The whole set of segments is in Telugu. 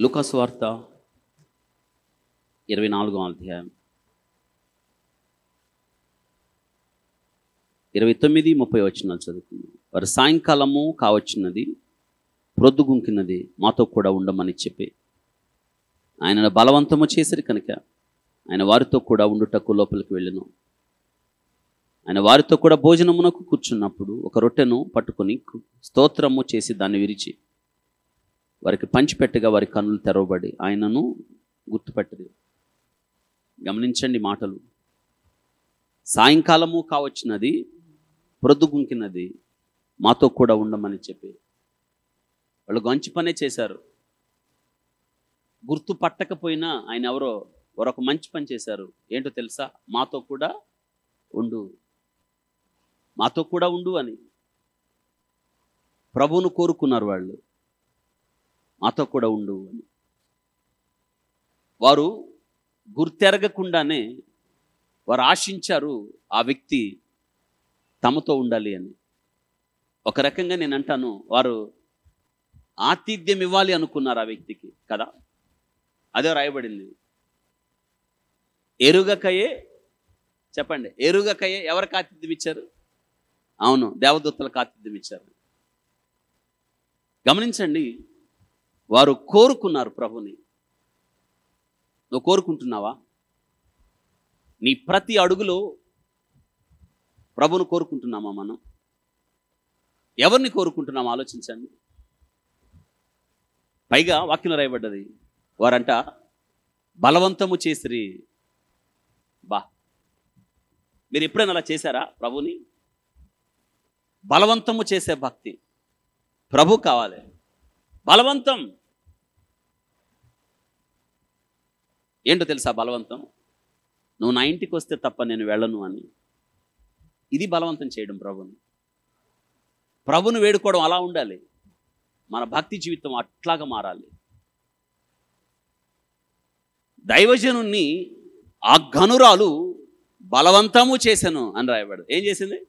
లూకాసు వార్త 24వ అధ్యాయం 29-30 వచనాలు చదువుకుందాం. వారు సాయంకాలము కావచ్చినది, ప్రొద్దుగుంకినది, మాతో కూడా ఉండమని చెప్పి ఆయనను బలవంతము చేసిరి కనుక ఆయన వారితో కూడా ఉండుటకు లోపలికి వెళ్ళెను. ఆయన వారితో కూడా భోజనమునకు కూర్చున్నప్పుడు ఒక రొట్టెను పట్టుకొని స్తోత్రము చేసి దాన్ని విరిచి వారికి పంచిపెట్టగా వారి కన్నులు తెరవబడి ఆయనను గుర్తుపెట్టదు. గమనించండి మాటలు. సాయంకాలము కావచ్చినది, ప్రొద్దుగుంకినది, మాతో కూడా ఉండమని చెప్పి వాళ్ళు మంచి పనే చేశారు. గుర్తు పట్టకపోయినా ఆయన ఎవరో ఒక మంచి పని చేశారు. ఏంటో తెలుసా? మాతో కూడా ఉండు, మాతో కూడా ఉండు అని ప్రభువును కోరుకున్నారు. వాళ్ళు మాతో కూడా ఉండు అని. వారు గుర్తెరగకుండానే వారు ఆశించారు ఆ వ్యక్తి తమతో ఉండాలి అని. ఒక రకంగా నేను అంటాను, వారు ఆతిథ్యం ఇవ్వాలి అనుకున్నారు ఆ వ్యక్తికి కదా. అదే రాయబడింది. ఎరుగకయే, చెప్పండి, ఎరుగకయే ఎవరికి ఆతిథ్యం ఇచ్చారు? అవును, దేవదూతలకు ఆతిథ్యం ఇచ్చారు. గమనించండి, వారు కోరుకున్నారు ప్రభుని. నువ్వు కోరుకుంటున్నావా? నీ ప్రతి అడుగులో ప్రభును కోరుకుంటున్నామా? మనం ఎవరిని కోరుకుంటున్నామా ఆలోచించండి. పైగా వాక్యం రాయబడ్డది, వారంట బలవంతము చేసిరి. మీరు ఎప్పుడైనా అలా చేశారా? ప్రభుని బలవంతము చేసే భక్తి ప్రభు కావాలి. బలవంతం ఏంటో తెలుసా? బలవంతం, నువ్వు నా ఇంటికి వస్తే తప్ప నేను వెళ్ళను అని. ఇది బలవంతం చేయడం ప్రభుని. ప్రభుని వేడుకోవడం అలా ఉండాలి. మన భక్తి జీవితం అట్లాగా మారాలి. దైవజనుణ్ణి ఆ ఘనురాలు బలవంతము చేశాను అని రాయబడు. ఏం చేసింది?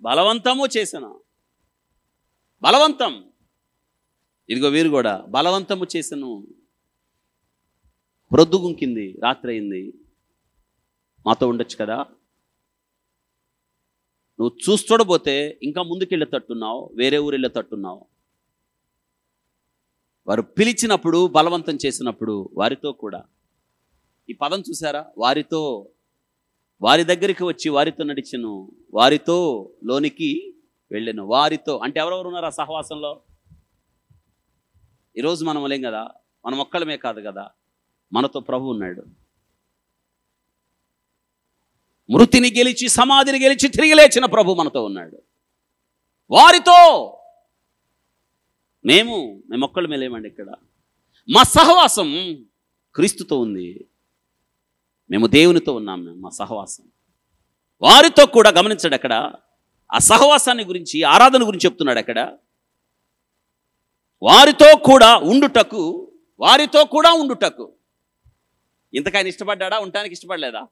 బలవంతము చేశాను. బలవంతం. ఇదిగో వీరు కూడా బలవంతము చేశాను. ప్రొద్దుగుంకింది, రాత్రి అయింది, మాతో ఉండొచ్చు కదా. నువ్వు చూస్తూడబోతే ఇంకా ముందుకు వెళ్ళేటట్టున్నావు, వేరే ఊరు వెళ్ళేటట్టున్నావు. వారు పిలిచినప్పుడు, బలవంతం చేసినప్పుడు వారితో కూడా, ఈ పదం చూసారా? వారితో, వారి దగ్గరికి వచ్చి వారితో నడిచెను, వారితో లోనికి వెళ్ళాను. వారితో అంటే ఎవరెవరు ఉన్నారు ఆ సహవాసంలో? ఈరోజు మనం లేం కదా, మనం ఒక్కళ్ళమే కాదు కదా, మనతో ప్రభు ఉన్నాడు. మృతిని గెలిచి సమాధిని గెలిచి తిరిగి లేచిన ప్రభు మనతో ఉన్నాడు. వారితో మేము ఒక్కళ్ళమే లేమండి. ఇక్కడ మా సహవాసం క్రీస్తుతో ఉంది. మేము దేవునితో ఉన్నాం. మా సహవాసం వారితో కూడా. గమనించండి, అక్కడ ఆ సహవాసాన్ని గురించి, ఆరాధన గురించి చెప్తున్నాడు. అక్కడ వారితో కూడా ఉండుటకు, వారితో కూడా ఉండుటకు. ఇంతకాయన ఇష్టపడ్డా? ఉండటానికి ఇష్టపడలేదా?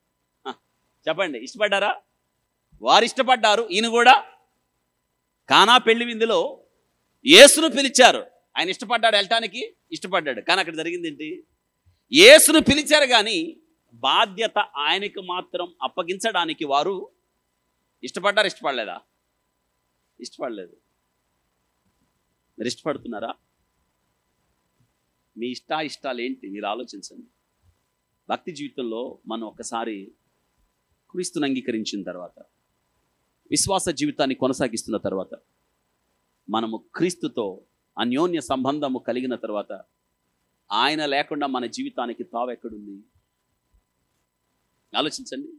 చెప్పండి, ఇష్టపడ్డారా? వారు ఇష్టపడ్డారు. ఈయన కూడా కానా పెళ్లి విందులో యేసును పిలిచారు. ఆయన ఇష్టపడ్డాడు, వెళ్ళటానికి ఇష్టపడ్డాడు. కానీ అక్కడ జరిగింది ఏంటి? యేసును పిలిచారు కానీ బాధ్యత ఆయనకు మాత్రం అప్పగించడానికి వారు ఇష్టపడ్డారు. ఇష్టపడలేదా? ఇష్టపడలేదు. మీరు ఇష్టపడుతున్నారా? మీ ఇష్టాలు ఏంటి మీరు ఆలోచించండి. భక్తి జీవితంలో మనం ఒకసారి క్రీస్తుని అంగీకరించిన తర్వాత, విశ్వాస జీవితాన్ని కొనసాగిస్తున్న తర్వాత, మనము క్రీస్తుతో అన్యోన్య సంబంధము కలిగిన తర్వాత, ఆయన లేకుండా మన జీవితానికి తావెక్కడుంది? ఆలోచించండి.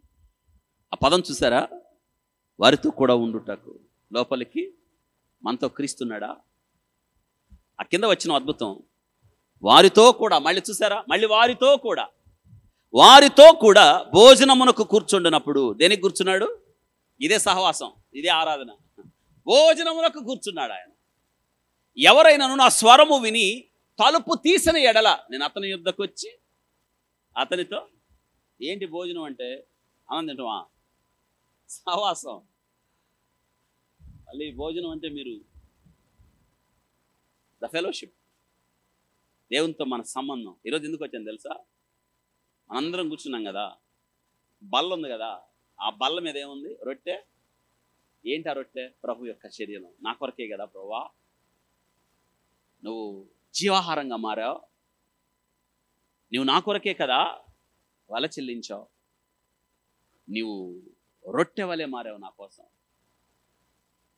ఆ పదం చూసారా? వారితో కూడా ఉండుటకు. లోపలికి మనతో క్రీస్తున్నాడా? ఆ కింద వచ్చిన అద్భుతం, వారితో కూడా. మళ్ళీ చూసారా? మళ్ళీ వారితో కూడా, వారితో కూడా భోజనమునకు కూర్చుండినప్పుడు. దేనికి కూర్చున్నాడు? ఇదే సహవాసం, ఇదే ఆరాధన. భోజనమునకు కూర్చున్నాడు ఆయన. ఎవరైనాను నా స్వరము విని తలుపు తీసిన ఎడల నేను అతని యుద్ధకు వచ్చి అతనితో. ఏంటి భోజనం అంటే? ఆనందించమా? సహవాసం. మళ్ళీ భోజనం అంటే మీరు ద ఫెలోషిప్. దేవునితో మన సంబంధం. ఈరోజు ఎందుకు వచ్చాను తెలుసా? మనందరం కూర్చున్నాం కదా, బల్ల ఉంది కదా, ఆ బల్ల మీద ఏముంది? రొట్టె. ఏంటి ఆ రొట్టె? ప్రభు యొక్క శరీరం. నా కొరకే కదా ప్రభువా నువ్వు జీవాహారంగా మారావు, నువ్వు నా కొరకే కదా వల చెల్లించావు, నీవు రొట్టె వలె మారావు నా కోసం,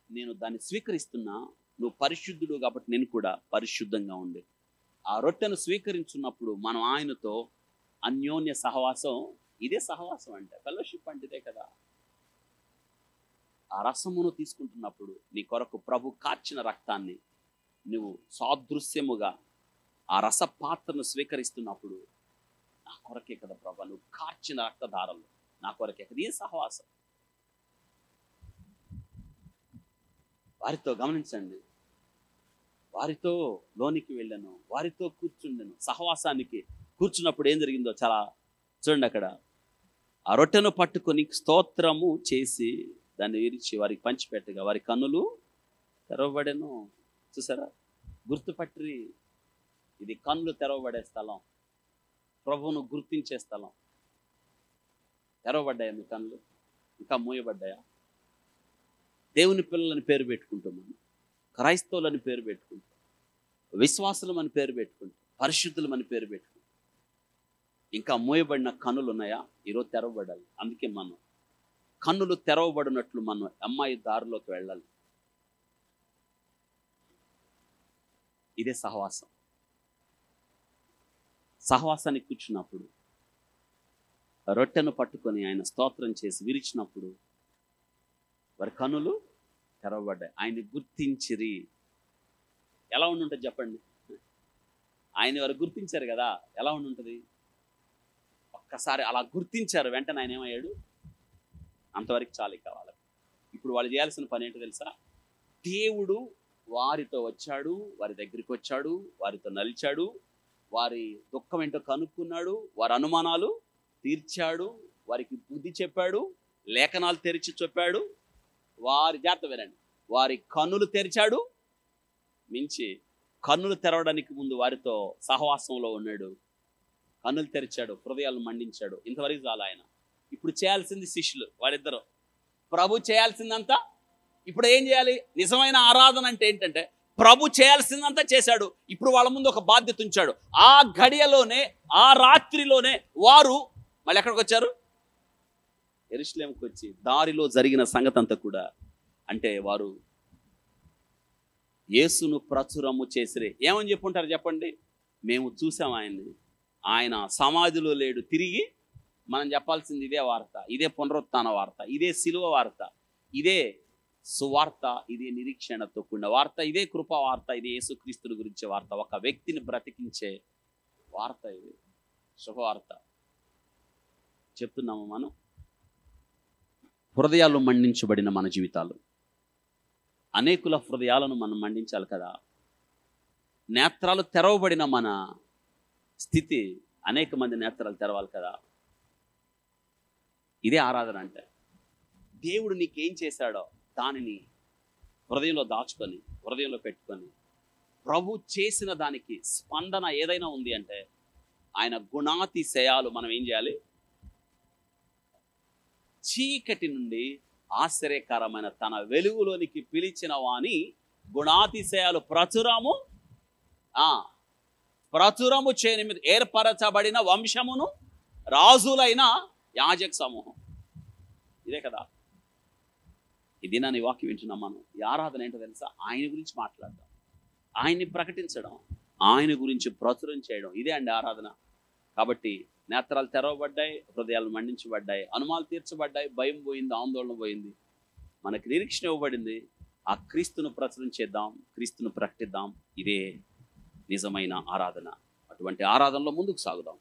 నేను దాన్ని స్వీకరిస్తున్నా, నువ్వు పరిశుద్ధుడు కాబట్టి నేను కూడా పరిశుద్ధంగా ఉండే. ఆ రొట్టెను స్వీకరించున్నప్పుడు మనం ఆయనతో అన్యోన్య సహవాసం. ఇదే సహవాసం అంటే, ఫెలోషిప్ అంటే ఇదే కదా. ఆ రసమును తీసుకుంటున్నప్పుడు నీ కొరకు ప్రభు కార్చిన రక్తాన్ని నువ్వు సాదృశ్యముగా ఆ రస పాత్రను స్వీకరిస్తున్నప్పుడు నా కొరకే కదా ప్రభు నువ్వు కార్చిన రక్తధారలు, నా కొరకే కదా. ఏ సహవాసం. వారితో గమనించండి, వారితో లోనికి వెళ్ళాను, వారితో కూర్చుండెను. సహవాసానికి కూర్చున్నప్పుడు ఏం జరిగిందో చాలా చూడండి. అక్కడ ఆ రొట్టెను పట్టుకొని స్తోత్రము చేసి దాన్ని విరిచి వారికి పంచిపెట్టగా వారి కన్నులు తెరవబడెను. చూసారా? గుర్తుపట్టి, ఇది కన్నులు తెరవబడే స్థలం, ప్రభువును గుర్తించే స్థలం. తెరవబడ్డాయా మీ కన్నులు? ఇంకా మూయబడ్డాయా? దేవుని పిల్లలని పేరు పెట్టుకుంటాం, క్రైస్తవులని పేరు పెట్టుకుంటాం, విశ్వాసులం అని పేరు పెట్టుకుంటాం, పరిశుద్ధులం అని పేరు పెట్టుకుంటాం. ఇంకా మూయబడిన కన్నులు ఉన్నాయా? ఈరోజు తెరవబడాలి. అందుకే మనం కన్నులు తెరవబడినట్లు మనం అమ్మాయి దారిలోకి వెళ్ళాలి. ఇదే సహవాసం. సహవాసానికి కూర్చున్నప్పుడు రొట్టెను పట్టుకొని ఆయన స్తోత్రం చేసి విరిచినప్పుడు వారి కన్నులు తెరవబడ్డాయి. ఆయన్ని గుర్తించిరి. ఎలా ఉండుంటుంది చెప్పండి? ఆయన వారు గుర్తించారు కదా, ఎలా ఉండుంటుంది? ఒక్కసారి అలా గుర్తించారు, వెంటనే ఆయన ఏమయ్యాడు? అంతవరకు చాలు కావాలి. ఇప్పుడు వాళ్ళు చేయాల్సిన పని ఏంటో తెలుసా? దేవుడు వారితో వచ్చాడు, వారి దగ్గరికి వచ్చాడు, వారితో నలిచాడు, వారి దుఃఖం ఏంటో కనుక్కున్నాడు, వారి అనుమానాలు తీర్చాడు, వారికి బుద్ధి చెప్పాడు, లేఖనాలు తెరిచి చెప్పాడు. వారి జాగ్రత్త వినండి, వారి కన్నులు తెరిచాడు. మించి కన్నులు తెరవడానికి ముందు వారితో సహవాసంలో ఉన్నాడు. కన్నులు తెరిచాడు, హృదయాలను మండించాడు. ఇంతవరకు చాలు ఆయన. ఇప్పుడు చేయాల్సింది శిష్యులు వాళ్ళిద్దరు. ప్రభు చేయాల్సిందంతా ఇప్పుడు ఏం చేయాలి? నిజమైన ఆరాధన అంటే ఏంటంటే ప్రభు చేయాల్సిందంతా చేశాడు. ఇప్పుడు వాళ్ళ ముందు ఒక బాధ్యత ఉంచాడు. ఆ గడియలోనే, ఆ రాత్రిలోనే వారు మళ్ళీ ఎక్కడికి వచ్చారు? యెరూషలేముకి వచ్చి దారిలో జరిగిన సంగతి అంతా కూడా, అంటే వారు యేసును ప్రచురము చేసిరే. ఏమని చెప్పుంటారు చెప్పండి? మేము చూసాం ఆయన్ని, ఆయన సమాధిలో లేడు, తిరిగి. మనం చెప్పాల్సింది ఇదే వార్త, ఇదే పునరుత్థాన వార్త, ఇదే శిలువ వార్త, ఇదే సువార్త, ఇదే నిరీక్షణతో కూడిన వార్త, ఇదే కృపా వార్త, ఇదే యేసుక్రీస్తుని గురించే వార్త. ఒక వ్యక్తిని బ్రతికించే వార్త, ఇది శుభవార్త. చెప్తున్నాము మనం. హృదయాలు మండించబడిన మన జీవితాలు, అనేకుల హృదయాలను మనం మండించాలి కదా. నేత్రాలు తెరవబడిన మన స్థితి, అనేక మంది నేత్రాలు తెరవాలి కదా. ఇదే ఆరాధన అంటే. దేవుడు నీకేం చేశాడో దానిని హృదయంలో దాచుకొని, హృదయంలో పెట్టుకొని, ప్రభు చేసిన దానికి స్పందన ఏదైనా ఉంది అంటే ఆయన గుణాతిశయాలు మనం ఏం చేయాలి? చీకటి నుండి ఆశ్చర్యకరమైన తన వెలుగులోనికి పిలిచిన వాని గుణాతిశయాలు ప్రచురము చేయని మీద ఏర్పరచబడిన వంశమును రాజులైన యాజక సమూహం. ఇదే కదా. ఇది నా వాక్యం వింటున్నాం మనం. ఈ ఆరాధన ఏంటో తెలుసా? ఆయన గురించి మాట్లాడడం, ఆయన్ని ప్రకటించడం, ఆయన గురించి ప్రచురం చేయడం. ఇదే అండి ఆరాధన. కాబట్టి నేత్రాలు తెరవబడ్డాయి, హృదయాలు మండించబడ్డాయి, అనుమానాలు తీర్చబడ్డాయి, భయం పోయింది, ఆందోళన పోయింది, మనకి నిరీక్షణ ఇవ్వబడింది. ఆ క్రీస్తును ప్రచురం చేద్దాం, క్రీస్తును ప్రకటిద్దాం. ఇదే నిజమైన ఆరాధన. అటువంటి ఆరాధనలో ముందుకు సాగుదాం.